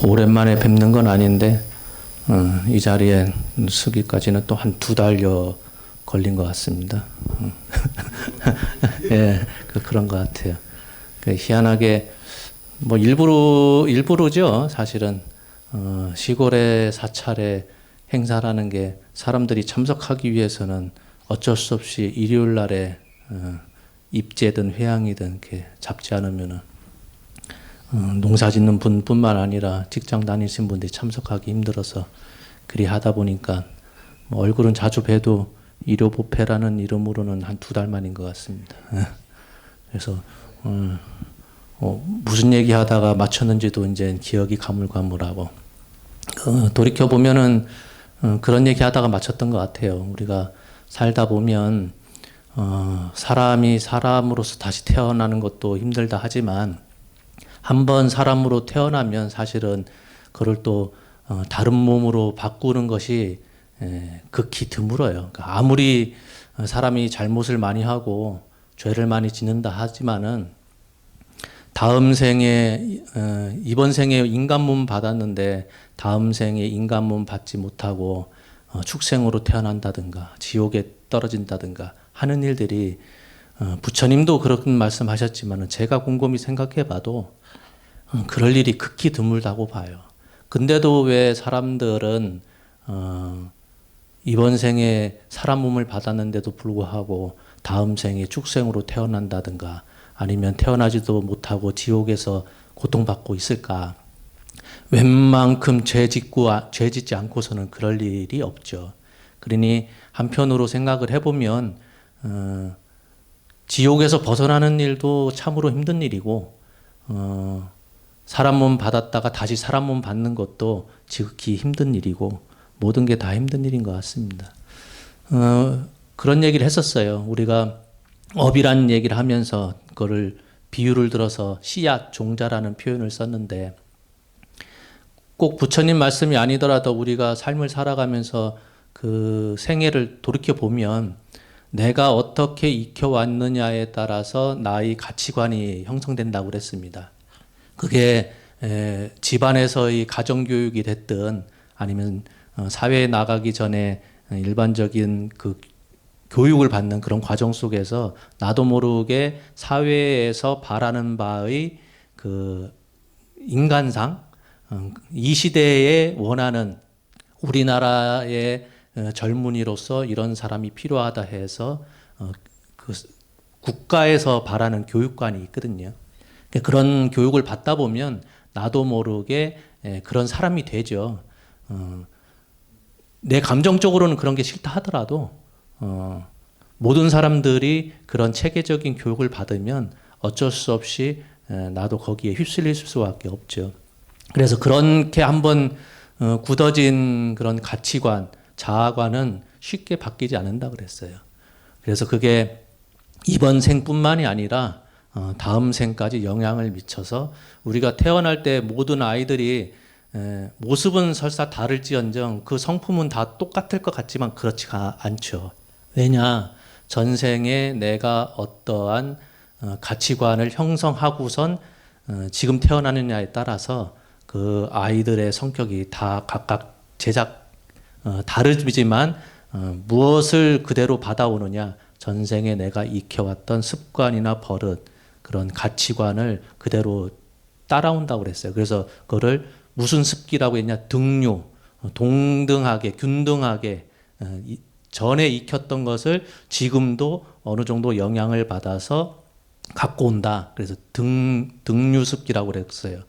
오랜만에 뵙는 건 아닌데 이 자리에 서기까지는 또 한 2달여 걸린 것 같습니다. 예, 그런 것 같아요. 희한하게 뭐 일부러죠. 사실은 시골의 사찰의 행사라는 게 사람들이 참석하기 위해서는 어쩔 수 없이 일요일 날에 입제든 회양이든 이렇게 잡지 않으면은 농사 짓는 분뿐만 아니라 직장 다니신 분들이 참석하기 힘들어서 그리 하다 보니까 뭐 얼굴은 자주 봬도 일요법회라는 이름으로는 한 2달 만인 것 같습니다. 그래서 무슨 얘기 하다가 마쳤는지도 이제 기억이 가물가물하고 돌이켜 보면은 그런 얘기 하다가 마쳤던 것 같아요. 우리가 살다 보면 사람이 사람으로서 다시 태어나는 것도 힘들다 하지만 한번 사람으로 태어나면 사실은 그걸 또 다른 몸으로 바꾸는 것이 극히 드물어요. 그러니까 아무리 사람이 잘못을 많이 하고 죄를 많이 짓는다 하지만은 다음 생에 이번 생에 인간 몸 받았는데 다음 생에 인간 몸 받지 못하고 축생으로 태어난다든가 지옥에 떨어진다든가 하는 일들이 부처님도 그런 말씀하셨지만은 제가 곰곰이 생각해봐도 그럴 일이 극히 드물다고 봐요. 근데도 왜 사람들은 이번 생에 사람 몸을 받았는데도 불구하고 다음 생에 축생으로 태어난다든가 아니면 태어나지도 못하고 지옥에서 고통받고 있을까? 웬만큼 죄 짓지 않고서는 그럴 일이 없죠. 그러니 한편으로 생각을 해보면 지옥에서 벗어나는 일도 참으로 힘든 일이고 사람 몸 받았다가 다시 사람 몸 받는 것도 지극히 힘든 일이고 모든 게 다 힘든 일인 것 같습니다. 그런 얘기를 했었어요. 우리가 업이라는 얘기를 하면서 그거를 비유를 들어서 씨앗, 종자라는 표현을 썼는데 꼭 부처님 말씀이 아니더라도 우리가 삶을 살아가면서 그 생애를 돌이켜 보면 내가 어떻게 익혀왔느냐에 따라서 나의 가치관이 형성된다고 그랬습니다. 그게 집안에서의 가정교육이 됐든 아니면 사회에 나가기 전에 일반적인 그 교육을 받는 그런 과정 속에서 나도 모르게 사회에서 바라는 바의 그 인간상 이 시대에 원하는 우리나라의 젊은이로서 이런 사람이 필요하다 해서 그 국가에서 바라는 교육관이 있거든요. 그런 교육을 받다 보면 나도 모르게 그런 사람이 되죠. 내 감정적으로는 그런 게 싫다 하더라도 모든 사람들이 그런 체계적인 교육을 받으면 어쩔 수 없이 나도 거기에 휩쓸릴 수밖에 없죠. 그래서 그렇게 한번 굳어진 그런 가치관, 자아관은 쉽게 바뀌지 않는다 그랬어요. 그래서 그게 이번 생뿐만이 아니라 다음 생까지 영향을 미쳐서 우리가 태어날 때 모든 아이들이 모습은 설사 다를지언정 그 성품은 다 똑같을 것 같지만 그렇지가 않죠. 왜냐? 전생에 내가 어떠한 가치관을 형성하고선 지금 태어나느냐에 따라서 그 아이들의 성격이 다 각각 다르지만 무엇을 그대로 받아오느냐, 전생에 내가 익혀왔던 습관이나 버릇, 그런 가치관을 그대로 따라온다고 그랬어요. 그래서 그거를 무슨 습기라고 했냐? 등류, 동등하게, 균등하게 전에 익혔던 것을 지금도 어느 정도 영향을 받아서 갖고 온다. 그래서 등류습기라고 그랬어요.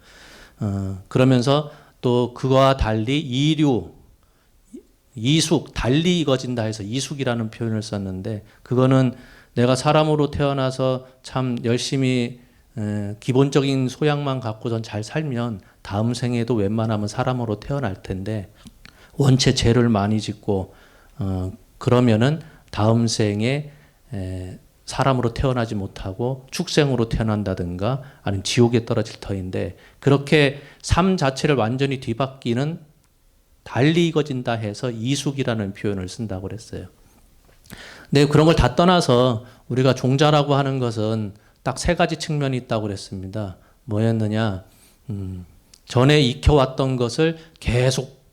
그러면서 또 그와 달리 이류, 이숙, 달리 익어진다 해서 이숙이라는 표현을 썼는데 그거는 내가 사람으로 태어나서 참 열심히 기본적인 소양만 갖고선 잘 살면 다음 생에도 웬만하면 사람으로 태어날 텐데 원체 죄를 많이 짓고 그러면은 다음 생에 사람으로 태어나지 못하고 축생으로 태어난다든가 아니면 지옥에 떨어질 터인데 그렇게 삶 자체를 완전히 뒤바뀌는 달리 익어진다 해서 이숙이라는 표현을 쓴다고 그랬어요. 근데 그런 걸 다 떠나서 우리가 종자라고 하는 것은 딱 3가지 측면이 있다고 그랬습니다. 뭐였느냐? 전에 익혀왔던 것을 계속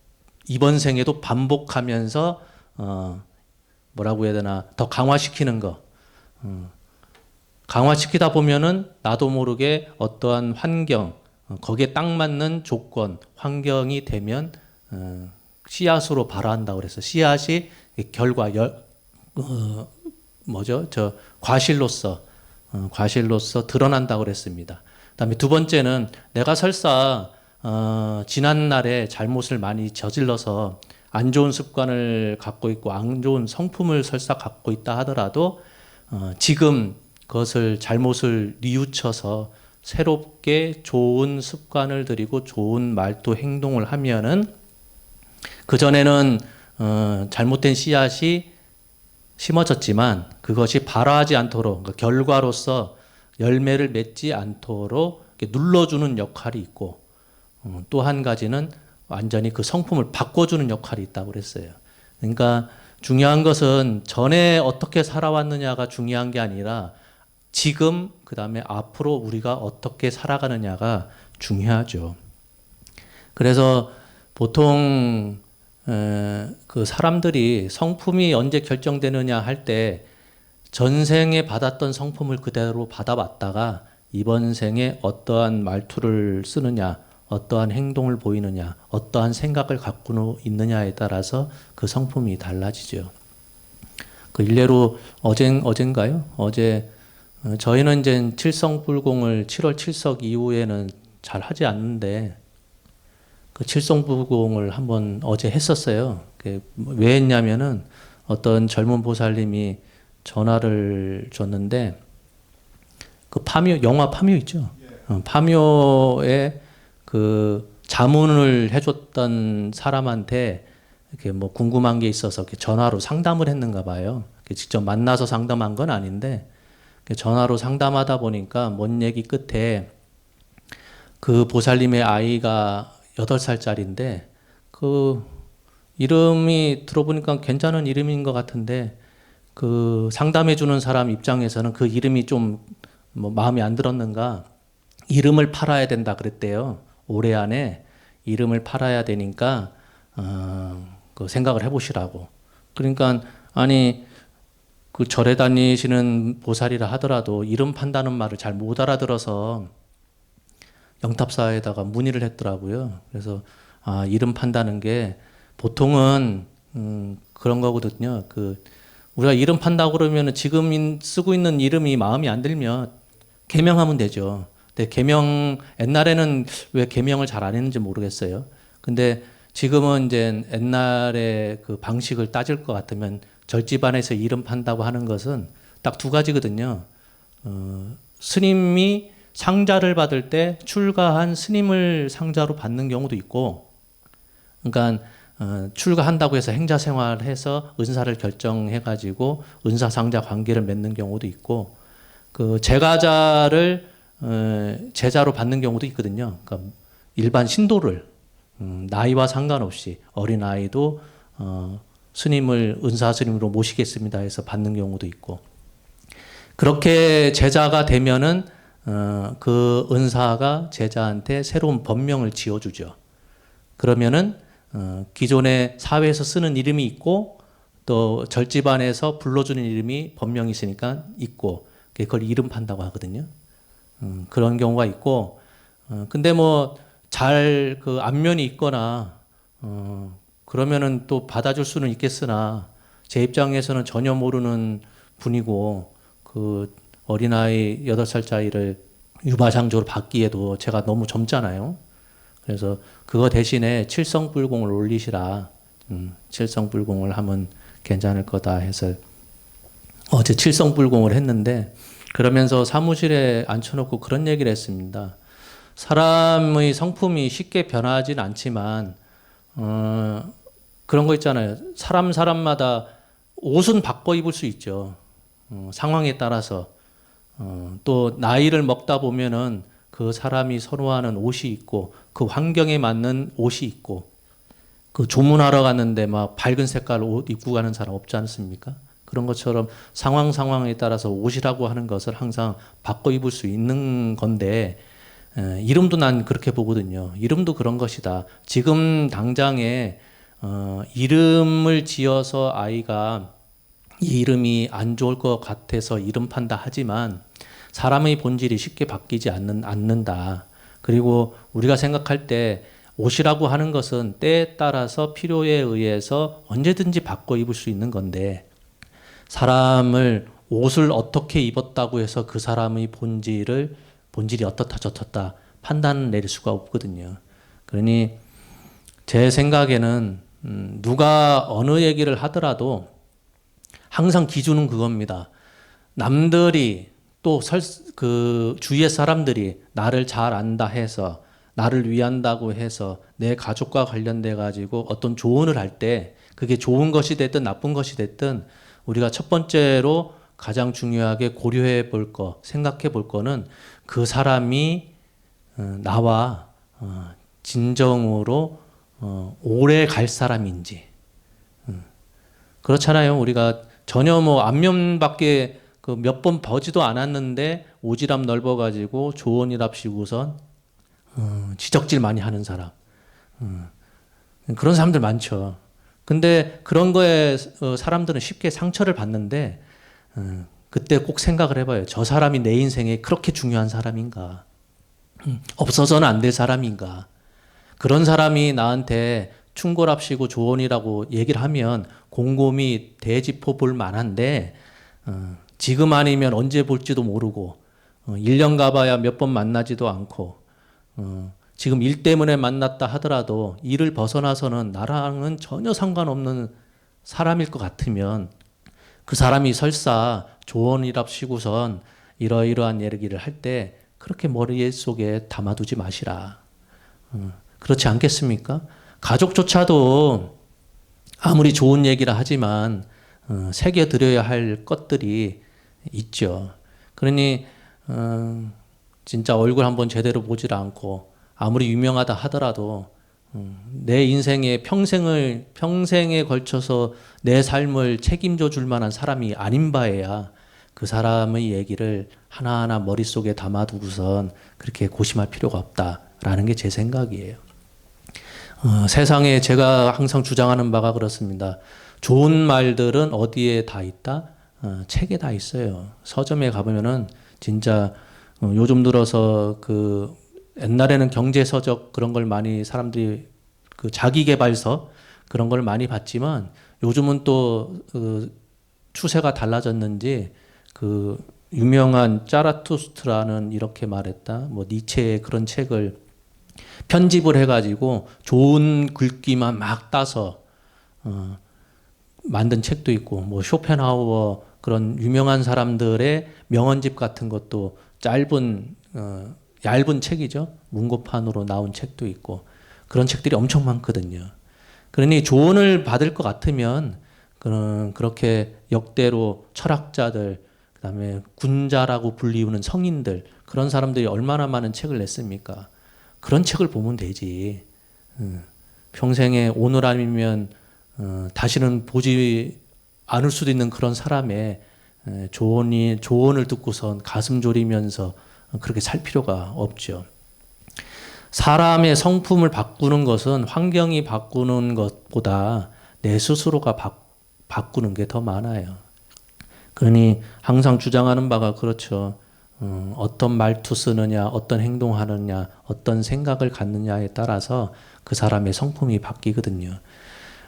이번 생에도 반복하면서 뭐라고 해야 되나 더 강화시키는 거. 강화시키다 보면은 나도 모르게 어떠한 환경, 거기에 딱 맞는 조건, 환경이 되면 씨앗으로 발화한다고 그래서 씨앗이 결과 뭐죠? 저 과실로서 드러난다고 그랬습니다. 그다음에 두 번째는 내가 설사 지난 날에 잘못을 많이 저질러서 안 좋은 습관을 갖고 있고 안 좋은 성품을 설사 갖고 있다 하더라도 지금 그것을 잘못을 뉘우쳐서 새롭게 좋은 습관을 들이고 좋은 말도 행동을 하면은 그전에는 잘못된 씨앗이 심어졌지만 그것이 발화하지 않도록 그러니까 결과로서 열매를 맺지 않도록 눌러주는 역할이 있고 또 한 가지는 완전히 그 성품을 바꿔주는 역할이 있다고 그랬어요. 그러니까 중요한 것은 전에 어떻게 살아왔느냐가 중요한 게 아니라 지금 그다음에 앞으로 우리가 어떻게 살아가느냐가 중요하죠. 그래서 보통 그 사람들이 성품이 언제 결정되느냐 할 때 전생에 받았던 성품을 그대로 받아왔다가 이번 생에 어떠한 말투를 쓰느냐, 어떠한 행동을 보이느냐, 어떠한 생각을 갖고 있느냐에 따라서 그 성품이 달라지죠. 그 일례로 어젠가요? 어제 저희는 이제 칠성불공을 7월 7석 이후에는 잘 하지 않는데 그 칠성불공을 한번 어제 했었어요. 왜 했냐면은 어떤 젊은 보살님이 전화를 줬는데 그 파묘 영화 파묘 있죠. 파묘에 그 자문을 해줬던 사람한테 이렇게 뭐 궁금한 게 있어서 이렇게 전화로 상담을 했는가 봐요. 직접 만나서 상담한 건 아닌데 전화로 상담하다 보니까 뭔 얘기 끝에 그 보살님의 아이가 8살짜리인데 그 이름이 들어보니까 괜찮은 이름인 것 같은데 그 상담해주는 사람 입장에서는 그 이름이 좀 뭐 마음에 안 들었는가 이름을 팔아야 된다 그랬대요. 올해 안에 이름을 팔아야 되니까 그 생각을 해보시라고. 그러니까 아니 그 절에 다니시는 보살이라 하더라도 이름 판다는 말을 잘 못 알아들어서 영탑사에다가 문의를 했더라고요. 그래서 이름 판다는 게 보통은 그런 거거든요. 그 우리가 이름 판다고 그러면 지금 쓰고 있는 이름이 마음에 안 들면 개명하면 되죠. 근데 개명 옛날에는 왜 개명을 잘 안 했는지 모르겠어요. 근데 지금은 이제 옛날에 그 방식을 따질 것 같으면 절집안에서 이름 판다고 하는 것은 딱 두 가지거든요. 스님이 상자를 받을 때 출가한 스님을 상자로 받는 경우도 있고, 그러니까 출가한다고 해서 행자 생활해서 은사를 결정해가지고 은사 상자 관계를 맺는 경우도 있고, 그 제가자를 제자로 받는 경우도 있거든요. 그러니까 일반 신도를 나이와 상관없이 어린 아이도 스님을 은사 스님으로 모시겠습니다 해서 받는 경우도 있고, 그렇게 제자가 되면은 그 은사가 제자한테 새로운 법명을 지어주죠. 그러면은 기존의 사회에서 쓰는 이름이 있고 또 절집안에서 불러주는 이름이 법명이 있으니까 있고 그걸 이름 판다고 하거든요. 그런 경우가 있고 근데 뭐 잘 그 안면이 있거나 그러면은 또 받아줄 수는 있겠으나 제 입장에서는 전혀 모르는 분이고 그 어린아이 8살짜리를 유바상조로 받기에도 제가 너무 젊잖아요. 그래서 그거 대신에 칠성불공을 올리시라. 칠성불공을 하면 괜찮을 거다 해서 어제 칠성불공을 했는데 그러면서 사무실에 앉혀놓고 그런 얘기를 했습니다. 사람의 성품이 쉽게 변하진 않지만 그런 거 있잖아요. 사람마다 옷은 바꿔 입을 수 있죠. 상황에 따라서 또 나이를 먹다 보면은 그 사람이 선호하는 옷이 있고 그 환경에 맞는 옷이 있고 그 조문하러 갔는데 막 밝은 색깔 옷 입고 가는 사람 없지 않습니까? 그런 것처럼 상황에 따라서 옷이라고 하는 것을 항상 바꿔 입을 수 있는 건데 이름도 난 그렇게 보거든요. 이름도 그런 것이다. 지금 당장에 이름을 지어서 아이가 이 이름이 안 좋을 것 같아서 이름 판다 하지만 사람의 본질이 쉽게 바뀌지 않는다. 그리고 우리가 생각할 때 옷이라고 하는 것은 때에 따라서 필요에 의해서 언제든지 바꿔 입을 수 있는 건데 사람을 옷을 어떻게 입었다고 해서 그 사람의 본질이 어떻다 저떻다 판단을 내릴 수가 없거든요. 그러니 제 생각에는 누가 어느 얘기를 하더라도 항상 기준은 그겁니다. 남들이 또 그 주위의 사람들이 나를 잘 안다 해서 나를 위한다고 해서 내 가족과 관련돼 가지고 어떤 조언을 할 때 그게 좋은 것이 됐든 나쁜 것이 됐든 우리가 첫 번째로 가장 중요하게 고려해 볼 거, 생각해 볼 거는 그 사람이 나와 진정으로 오래 갈 사람인지. 그렇잖아요. 우리가 전혀 뭐 안면밖에 그 몇 번 보지도 않았는데 오지랖 넓어가지고 조언이랍시고선 지적질 많이 하는 사람. 그런 사람들 많죠. 근데 그런 거에 사람들은 쉽게 상처를 받는데 그때 꼭 생각을 해봐요. 저 사람이 내 인생에 그렇게 중요한 사람인가? 없어서는 안 될 사람인가? 그런 사람이 나한테 충고랍시고 조언이라고 얘기를 하면 곰곰이 되짚어 볼 만한데 지금 아니면 언제 볼지도 모르고 1년 가봐야 몇 번 만나지도 않고 지금 일 때문에 만났다 하더라도 일을 벗어나서는 나랑은 전혀 상관없는 사람일 것 같으면 그 사람이 설사 조언이랍시고선 이러이러한 얘기를 할 때 그렇게 머릿속에 담아두지 마시라. 그렇지 않겠습니까? 가족조차도 아무리 좋은 얘기라 하지만 새겨드려야 할 것들이 있죠. 그러니 진짜 얼굴 한번 제대로 보질 않고 아무리 유명하다 하더라도 내 인생의 평생에 걸쳐서 내 삶을 책임져 줄 만한 사람이 아닌 바에야 그 사람의 얘기를 하나하나 머릿속에 담아두고선 그렇게 고심할 필요가 없다라는 게 제 생각이에요. 세상에 제가 항상 주장하는 바가 그렇습니다. 좋은 말들은 어디에 다 있다? 책에 다 있어요. 서점에 가보면은 진짜 요즘 들어서 그 옛날에는 경제서적 그런 걸 많이 사람들이 그 자기계발서 그런 걸 많이 봤지만 요즘은 또 그 추세가 달라졌는지 그 유명한 짜라투스트라는 이렇게 말했다. 뭐 니체의 그런 책을 편집을 해가지고 좋은 글귀만 막 따서 만든 책도 있고 뭐 쇼펜하우어 그런 유명한 사람들의 명언집 같은 것도 얇은 책이죠. 문고판으로 나온 책도 있고 그런 책들이 엄청 많거든요. 그러니 조언을 받을 것 같으면 그렇게 역대로 철학자들 그다음에 군자라고 불리우는 성인들 그런 사람들이 얼마나 많은 책을 냈습니까? 그런 책을 보면 되지. 평생에 오늘 아니면 다시는 보지 않을 수도 있는 그런 사람의 조언을 듣고선 가슴 졸이면서 그렇게 살 필요가 없죠. 사람의 성품을 바꾸는 것은 환경이 바꾸는 것보다 내 스스로가 바꾸는 게 더 많아요. 그러니 항상 주장하는 바가 그렇죠. 어떤 말투 쓰느냐, 어떤 행동하느냐, 어떤 생각을 갖느냐에 따라서 그 사람의 성품이 바뀌거든요.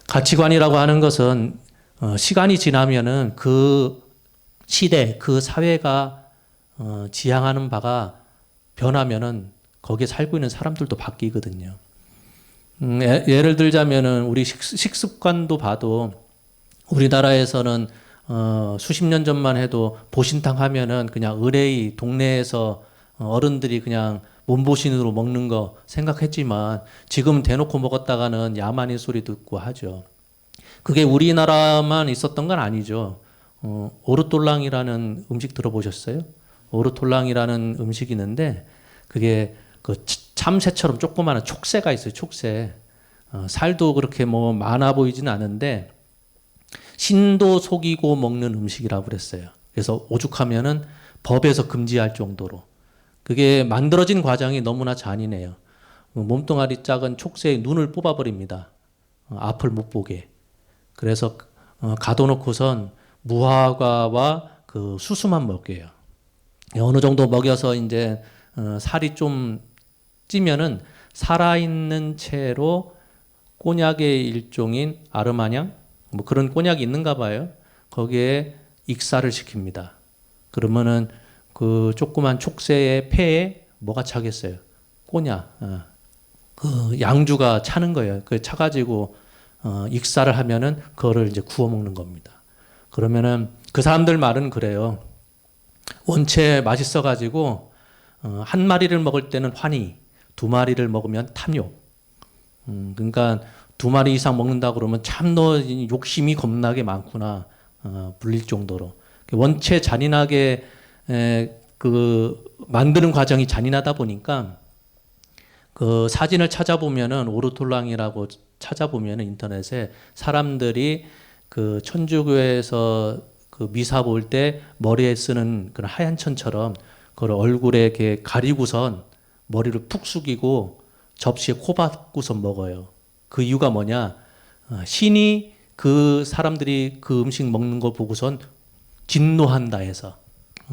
가치관이라고 하는 것은 시간이 지나면은 그 시대, 그 사회가 지향하는 바가 변하면은 거기에 살고 있는 사람들도 바뀌거든요. 예를 들자면은 우리 식습관도 봐도 우리나라에서는 수십 년 전만 해도 보신탕 하면은 그냥 의뢰의 동네에서 어른들이 그냥 몸보신으로 먹는 거 생각했지만 지금 대놓고 먹었다가는 야만인 소리 듣고 하죠. 그게 우리나라만 있었던 건 아니죠. 오르톨랑이라는 음식 들어보셨어요? 오르톨랑이라는 음식이 있는데 그게 그 참새처럼 조그마한 촉새가 있어요. 촉새. 살도 그렇게 뭐 많아 보이지는 않은데 신도 속이고 먹는 음식이라고 그랬어요. 그래서 오죽하면은 법에서 금지할 정도로 그게 만들어진 과정이 너무나 잔인해요. 몸뚱아리 작은 촉새의 눈을 뽑아버립니다. 앞을 못 보게. 그래서 가둬놓고선 무화과와 그 수수만 먹여요. 어느 정도 먹여서 이제 살이 좀 찌면은 살아있는 채로 꼬냑의 일종인 아르마냥 뭐 그런 꼬냑이 있는가 봐요. 거기에 익사를 시킵니다. 그러면은 그 조그만 촉새의 폐에 뭐가 차겠어요? 꼬냑. 그 양주가 차는 거예요. 그 차가지고 익사를 하면은 그거를 이제 구워 먹는 겁니다. 그러면은 그 사람들 말은 그래요. 원체 맛있어가지고 한 마리를 먹을 때는 환희, 두 마리를 먹으면 탐욕. 그러니까 두 마리 이상 먹는다 그러면 참 너 욕심이 겁나게 많구나 불릴 정도로 원체 잔인하게 그 만드는 과정이 잔인하다 보니까 그 사진을 찾아보면은 오르톨랑이라고 찾아보면은 인터넷에 사람들이 그 천주교에서 그 미사 볼 때 머리에 쓰는 그런 하얀 천처럼 그걸 얼굴에 이렇게 가리고선 머리를 푹 숙이고 접시에 코 박고서 먹어요. 그 이유가 뭐냐? 신이 그 사람들이 그 음식 먹는 거 보고선 진노한다 해서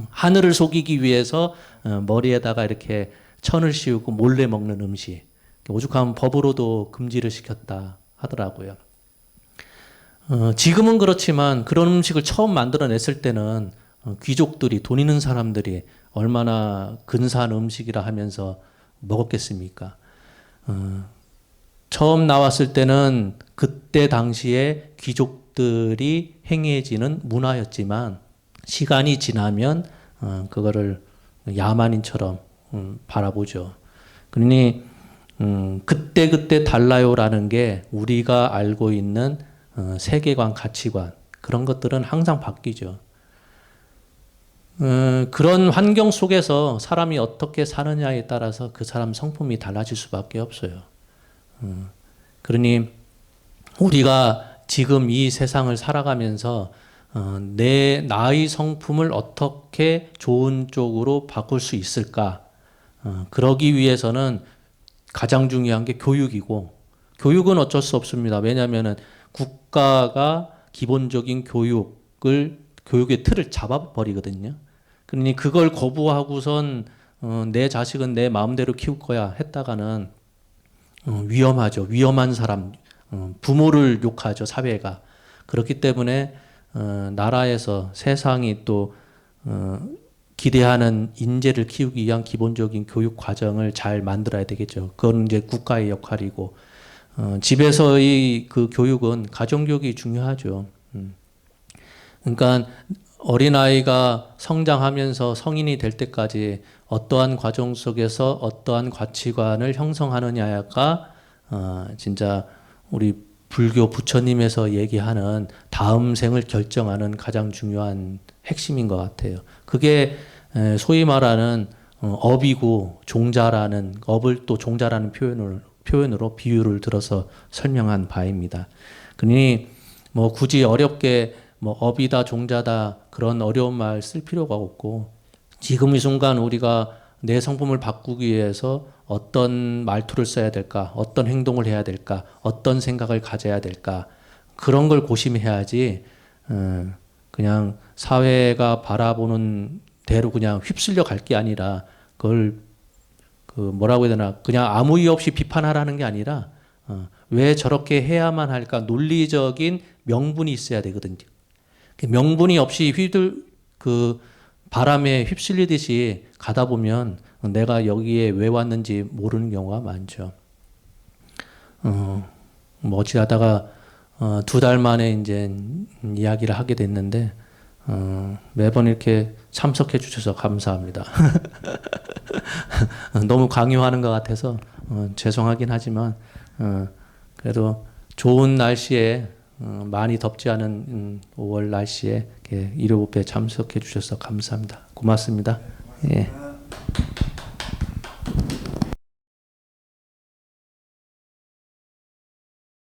하늘을 속이기 위해서 머리에다가 이렇게 천을 씌우고 몰래 먹는 음식. 오죽하면 법으로도 금지를 시켰다 하더라고요. 지금은 그렇지만 그런 음식을 처음 만들어냈을 때는 귀족들이 돈 있는 사람들이 얼마나 근사한 음식이라 하면서 먹었겠습니까? 처음 나왔을 때는 그때 당시에 귀족들이 행해지는 문화였지만 시간이 지나면 그거를 야만인처럼 바라보죠. 그러니 그때 달라요라는 게 우리가 알고 있는 세계관, 가치관 그런 것들은 항상 바뀌죠. 그런 환경 속에서 사람이 어떻게 사느냐에 따라서 그 사람 성품이 달라질 수밖에 없어요. 그러니 우리가 지금 이 세상을 살아가면서 나의 성품을 어떻게 좋은 쪽으로 바꿀 수 있을까? 그러기 위해서는 가장 중요한 게 교육이고 교육은 어쩔 수 없습니다. 왜냐하면 국가가 기본적인 교육의 틀을 잡아버리거든요. 그러니 그걸 거부하고선 내 자식은 내 마음대로 키울 거야 했다가는 위험하죠. 위험한 사람, 부모를 욕하죠. 사회가. 그렇기 때문에 나라에서 세상이 또 기대하는 인재를 키우기 위한 기본적인 교육 과정을 잘 만들어야 되겠죠. 그건 이제 국가의 역할이고 집에서의 그 교육은 가정교육이 중요하죠. 그러니까 어린아이가 성장하면서 성인이 될 때까지 어떠한 과정 속에서 어떠한 가치관을 형성하느냐가 진짜 우리 불교 부처님에서 얘기하는 다음 생을 결정하는 가장 중요한 핵심인 것 같아요. 그게 소위 말하는 업이고 종자라는 업을 또 종자라는 표현으로 비유를 들어서 설명한 바입니다. 그러니 뭐 굳이 어렵게 뭐 업이다 종자다 그런 어려운 말 쓸 필요가 없고 지금 이 순간 우리가 내 성품을 바꾸기 위해서 어떤 말투를 써야 될까, 어떤 행동을 해야 될까, 어떤 생각을 가져야 될까 그런 걸 고심해야지 그냥 사회가 바라보는 대로 그냥 휩쓸려 갈 게 아니라 그걸 그 뭐라고 해야 되나 그냥 아무 이유 없이 비판하라는 게 아니라 왜 저렇게 해야만 할까 논리적인 명분이 있어야 되거든요. 명분이 없이 그 바람에 휩쓸리듯이 가다 보면 내가 여기에 왜 왔는지 모르는 경우가 많죠. 뭐 어찌하다가 2달 만에 이제 이야기를 하게 됐는데 매번 이렇게 참석해 주셔서 감사합니다. 너무 강요하는 것 같아서 죄송하긴 하지만 그래도 좋은 날씨에 많이 덥지 않은 5월 날씨에 일요일에 참석해 주셔서 감사합니다. 고맙습니다. 예.